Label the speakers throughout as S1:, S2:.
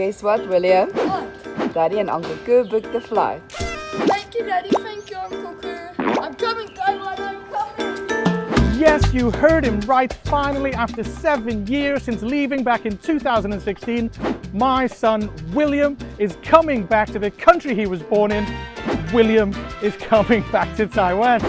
S1: guess what, William?
S2: What?
S1: Daddy and Uncle Ko booked the flight.
S2: Thank you, Daddy. Thank you, Uncle Ko. I'm coming, Taiwan. I'm coming.
S3: Yes, you heard him right. Finally, after 7 years since leaving back in 2016, my son William is coming back to the country he was born in. William is coming back to Taiwan.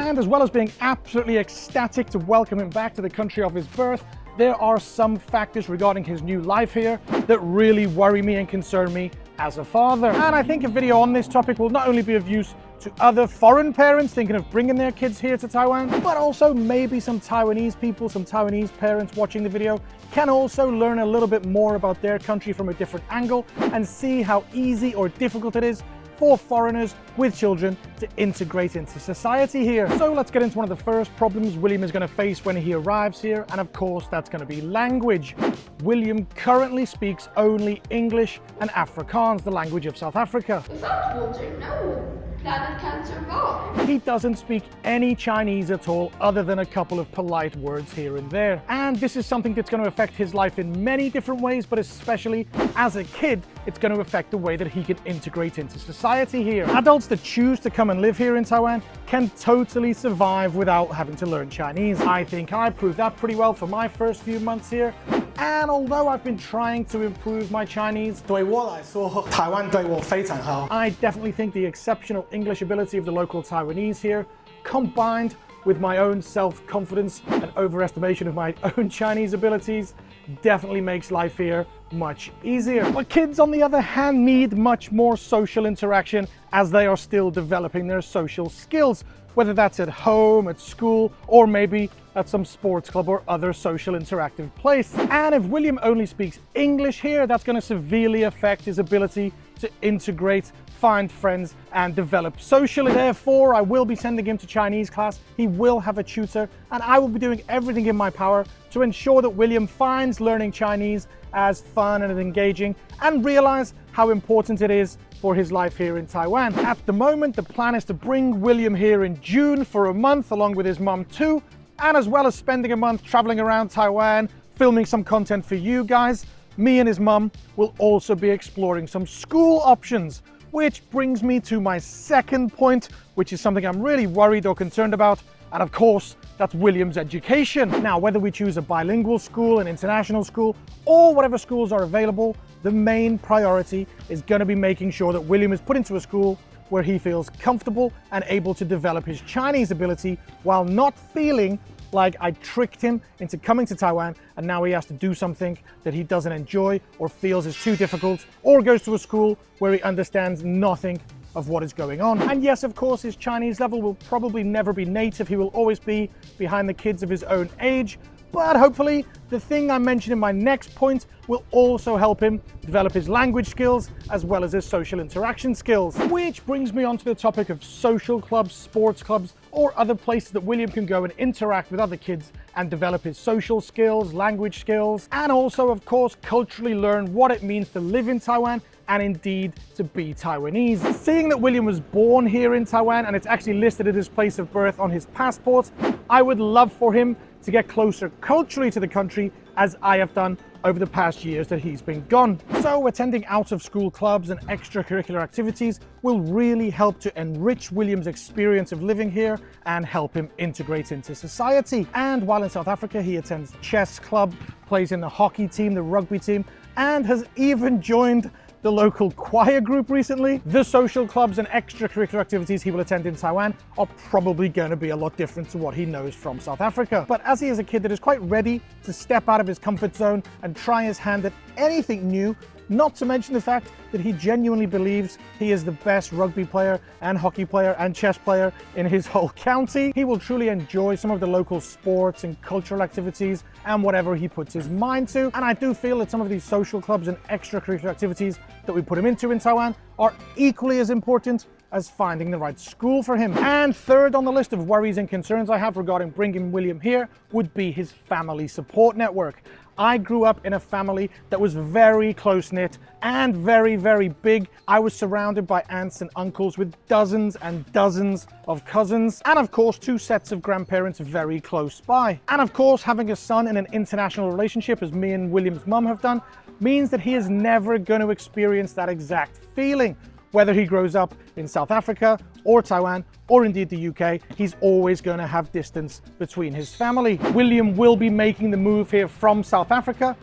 S3: And as well as being absolutely ecstatic to welcome him back to the country of his birth, there are some factors regarding his new life here that really worry me and concern me as a father. And I think a video on this topic will not only be of use to other foreign parents thinking of bringing their kids here to Taiwan, but also maybe some Taiwanese people, some Taiwanese parents watching the video can also learn a little bit more about their country from a different angle and see how easy or difficult it is for foreigners with children to integrate into society here. So let's get into one of the first problems William is going to face when he arrives here, and of course that's going to be language. William currently speaks only English and Afrikaans, the language of South Africa.
S2: Without water, no planet can survive.
S3: He doesn't speak any Chinese at all, other than a couple of polite words here and there. And this is something that's going to affect his life in many different ways, but especially as a kid, it's going to affect the way that he can integrate into society here. Adults that choose to come and live here in Taiwan can totally survive without having to learn Chinese. I think I proved that pretty well for my first few months here. And although I've been trying to improve my Chinese,
S4: 对我来说，台湾对我非常好。
S3: I definitely think the exceptional English ability of the local Taiwanese here, combined with my own self-confidence and overestimation of my own Chinese abilities, definitely makes life here much easier. But kids, on the other hand, need much more social interaction as they are still developing their social skills, whether that's at home, at school, or maybe at some sports club or other social interactive place. And if William only speaks English here, that's going to severely affect his ability to integrate, find friends, and develop socially. Therefore, I will be sending him to Chinese class. He will have a tutor, and I will be doing everything in my power to ensure that William finds learning Chinese as fun and engaging, and realize how important it is for his life here in Taiwan. At the moment, the plan is to bring William here in June for a month, along with his mum too, and as well as spending a month traveling around Taiwan, filming some content for you guys, me and his mum will also be exploring some school options. Which brings me to my second point, which is something I'm really worried or concerned about, and of course, that's William's education. Now, whether we choose a bilingual school, an international school, or whatever schools are available, the main priority is going to be making sure that William is put into a school where he feels comfortable and able to develop his Chinese ability while not feeling like I tricked him into coming to Taiwan and now he has to do something that he doesn't enjoy or feels is too difficult, or goes to a school where he understands nothing of what is going on. And yes, of course, his Chinese level will probably never be native. He will always be behind the kids of his own age. But hopefully, the thing I mentioned in my next point will also help him develop his language skills as well as his social interaction skills. Which brings me on to the topic of social clubs, sports clubs, or other places that William can go and interact with other kids and develop his social skills, language skills, and also, of course, culturally learn what it means to live in Taiwan and indeed to be Taiwanese. Seeing that William was born here in Taiwan and it's actually listed at his place of birth on his passport, I would love for him to get closer culturally to the country as I have done over the past years that he's been gone. So attending out of school clubs and extracurricular activities will really help to enrich William's experience of living here and help him integrate into society. And while in South Africa, he attends chess club, plays in the hockey team, the rugby team, and has even joined the local choir group recently. The social clubs and extracurricular activities he will attend in Taiwan are probably going to be a lot different to what he knows from South Africa. But as he is a kid that is quite ready to step out of his comfort zone and try his hand at anything new, not to mention the fact that he genuinely believes he is the best rugby player and hockey player and chess player in his whole county, he will truly enjoy some of the local sports and cultural activities and whatever he puts his mind to. And I do feel that some of these social clubs and extracurricular activities that we put him into in Taiwan are equally as important as finding the right school for him. And third on the list of worries and concerns I have regarding bringing William here would be his family support network. I grew up in a family that was very close-knit and very, very big. I was surrounded by aunts and uncles with dozens and dozens of cousins, and of course 2 sets of grandparents very close by. And of course, having a son in an international relationship, as me and William's mum have done, means that he is never going to experience that exact feeling. Whether he grows up in South Africa or Taiwan or indeed the UK, he's always going to have distance between his family. William will be making the move here from South Africa,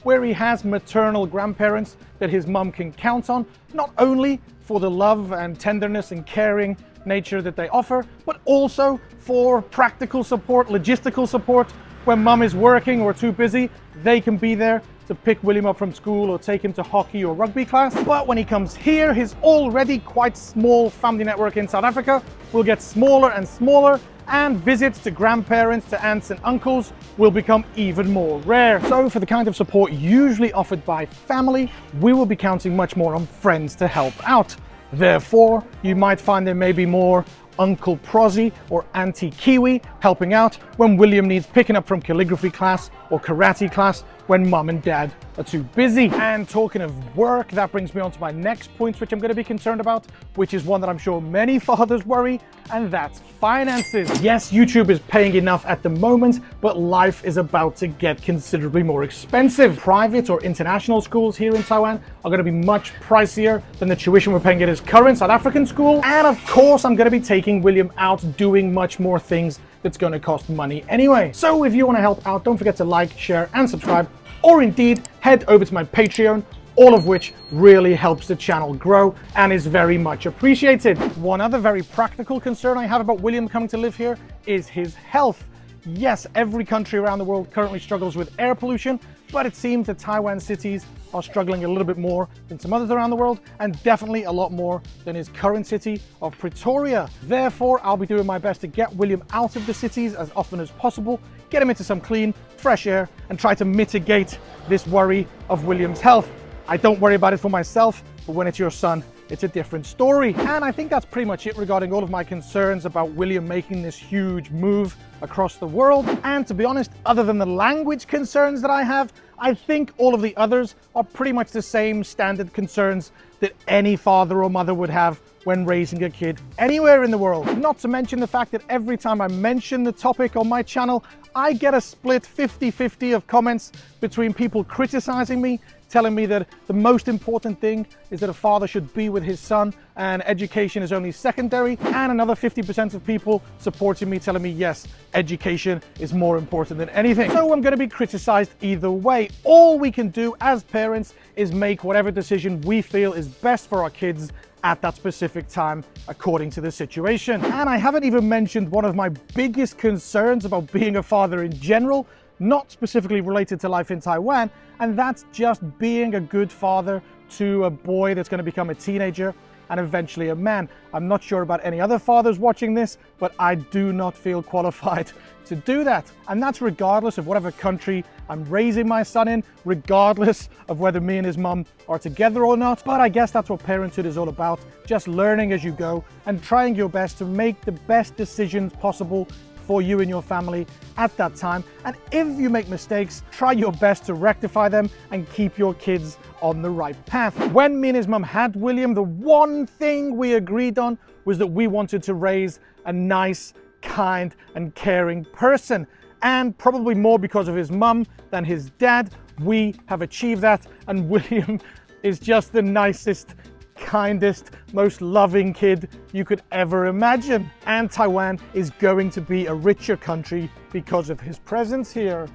S3: where he has maternal grandparents that his mum can count on, not only for the love and tenderness and caring nature that they offer, but also for practical support, logistical support. When mum is working or too busy, they can be there to pick William up from school or take him to hockey or rugby class. But when he comes here, his already quite small family network in South Africa will get smaller and smaller, and visits to grandparents, to aunts and uncles will become even more rare. So for the kind of support usually offered by family, we will be counting much more on friends to help out. Therefore, you might find there may be more Uncle Prozzy or Auntie Kiwi helping out when William needs picking up from calligraphy class or karate class when mum and dad are too busy. And talking of work, that brings me on to my next point, which I'm going to be concerned about, which is one that I'm sure many fathers worry, and that's finances. Yes, YouTube is paying enough at the moment, but life is about to get considerably more expensive. Private or international schools here in Taiwan are going to be much pricier than the tuition we're paying at his current South African school. And of course, I'm going to be taking William out doing much more things that's going to cost money anyway. So if you want to help out, don't forget to like, share, and subscribe, or indeed head over to my Patreon, all of which really helps the channel grow and is very much appreciated. One other very practical concern I have about William coming to live here is his health. Yes, every country around the world currently struggles with air pollution, but it seems that Taiwan cities are struggling a little bit more than some others around the world, and definitely a lot more than his current city of Pretoria. Therefore, I'll be doing my best to get William out of the cities as often as possible, get him into some clean, fresh air, and try to mitigate this worry of William's health. I don't worry about it for myself, but when it's your son, it's a different story. And I think that's pretty much it regarding all of my concerns about William making this huge move across the world. And to be honest, other than the language concerns that I have, I think all of the others are pretty much the same standard concerns that any father or mother would have when raising a kid anywhere in the world. Not to mention the fact that every time I mention the topic on my channel, I get a split 50-50 of comments between people criticizing me, telling me that the most important thing is that a father should be with his son and education is only secondary, and another 50% of people supporting me, telling me yes, education is more important than anything. So I'm going to be criticized either way. All we can do as parents is make whatever decision we feel is best for our kids at that specific time according to the situation. And I haven't even mentioned one of my biggest concerns about being a father in general, not specifically related to life in Taiwan, and that's just being a good father to a boy that's going to become a teenager and eventually a man. I'm not sure about any other fathers watching this, but I do not feel qualified to do that. And that's regardless of whatever country I'm raising my son in, regardless of whether me and his mum are together or not. But I guess that's what parenthood is all about, just learning as you go and trying your best to make the best decisions possible for you and your family at that time. And if you make mistakes, try your best to rectify them and keep your kids on the right path. When me and his mum had William, the one thing we agreed on was that we wanted to raise a nice, kind, and caring person. And probably more because of his mum than his dad, we have achieved that, and William is just the nicest, kindest, most loving kid you could ever imagine. And Taiwan is going to be a richer country because of his presence here.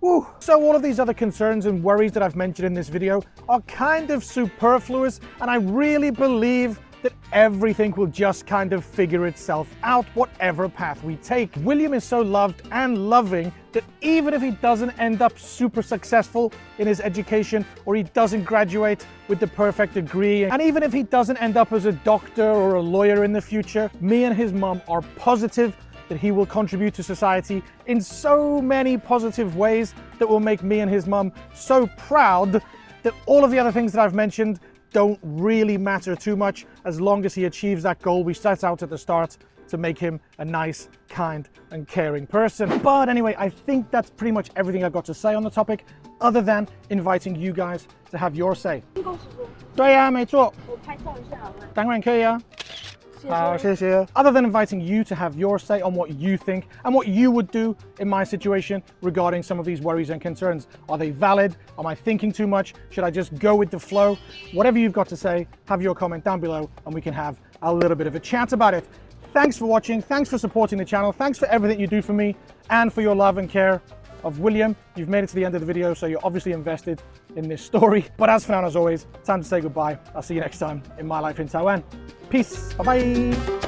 S3: Woo. So all of these other concerns and worries that I've mentioned in this video are kind of superfluous, and I really believe that everything will just kind of figure itself out, whatever path we take. William is so loved and loving that even if he doesn't end up super successful in his education, or he doesn't graduate with the perfect degree, and even if he doesn't end up as a doctor or a lawyer in the future, me and his mum are positive that he will contribute to society in so many positive ways that will make me and his mum so proud that all of the other things that I've mentioned don't really matter too much as long as he achieves that goal we set out at the start to make him a nice, kind, and caring person. But anyway, I think that's pretty much everything I've got to say on the topic, other than inviting you guys to have your say. 对呀，没错。我拍照一下好吗？当然可以啊。好，谢谢。Other than inviting you to have your say on what you think and what you would do in my situation regarding some of these worries and concerns. Are they valid? Am I thinking too much? Should I just go with the flow? Whatever you've got to say, have your comment down below and we can have a little bit of a chat about it. Thanks for watching. Thanks for supporting the channel. Thanks for everything you do for me and for your love and care of William. You've made it to the end of the video, so you're obviously invested in this story. But as for now, as always, time to say goodbye. I'll see you next time in my life in Taiwan. Peace. Bye-bye.